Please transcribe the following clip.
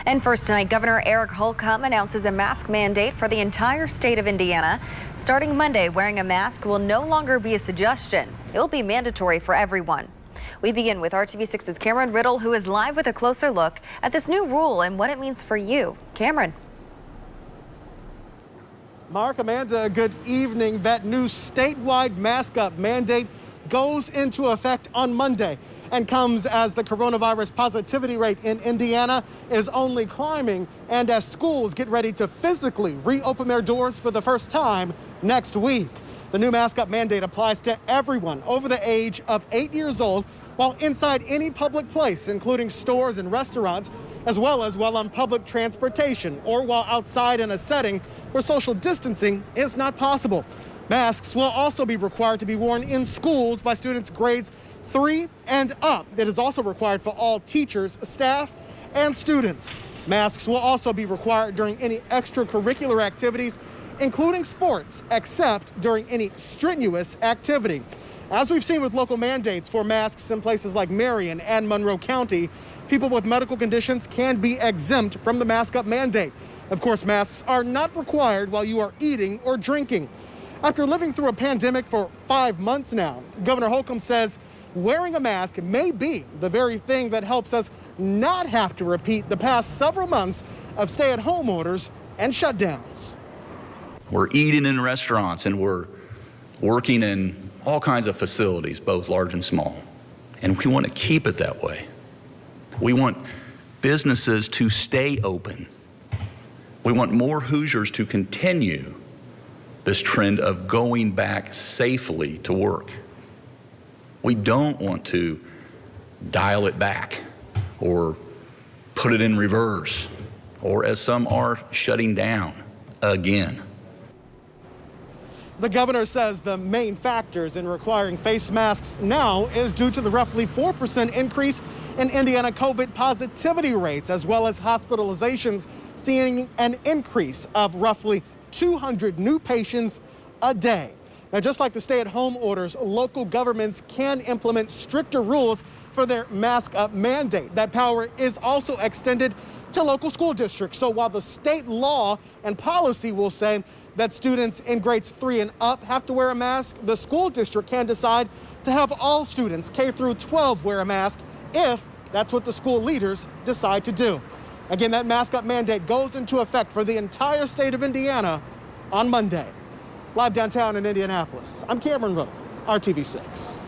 And first tonight, Governor Eric Holcomb announces a mask mandate for the entire state of Indiana. Starting Monday, wearing a mask will no longer be a suggestion. It will be mandatory for everyone. We begin with RTV6's Cameron Riddle, who is live with a closer look at this new rule and what it means for you. Cameron. Mark, Amanda, good evening. That new statewide mask up mandate goes into effect on Monday and comes as the coronavirus positivity rate in Indiana is only climbing and as schools get ready to physically reopen their doors for the first time next week. The new mask up mandate applies to everyone over the age of 8 years old while inside any public place, including stores and restaurants, as well as while on public transportation or while outside in a setting where social distancing is not possible. Masks will also be required to be worn in schools by students grades 3 and up. It is also required for all teachers, staff, and students. Masks will also be required during any extracurricular activities, including sports, except during any strenuous activity. As we've seen with local mandates for masks in places like Marion and Monroe County, people with medical conditions can be exempt from the mask up mandate. Of course, masks are not required while you are eating or drinking. After living through a pandemic for 5 months now, Governor Holcomb says wearing a mask may be the very thing that helps us not have to repeat the past several months of stay-at-home orders and shutdowns. We're eating in restaurants and we're working in all kinds of facilities, both large and small. And we want to keep it that way. We want businesses to stay open. We want more Hoosiers to continue this trend of going back safely to work. We don't want to dial it back or put it in reverse, or as some are, shutting down again. The governor says the main factors in requiring face masks now is due to the roughly 4% increase in Indiana COVID positivity rates, as well as hospitalizations seeing an increase of roughly 200 new patients a day. Now, just like the stay-at-home orders, local governments can implement stricter rules for their mask-up mandate. That power is also extended to local school districts. So while the state law and policy will say that students in grades 3 and up have to wear a mask, the school district can decide to have all students K through 12 wear a mask if that's what the school leaders decide to do. Again, that mask-up mandate goes into effect for the entire state of Indiana on Monday. Live downtown in Indianapolis, I'm Cameron Riddle, RTV6.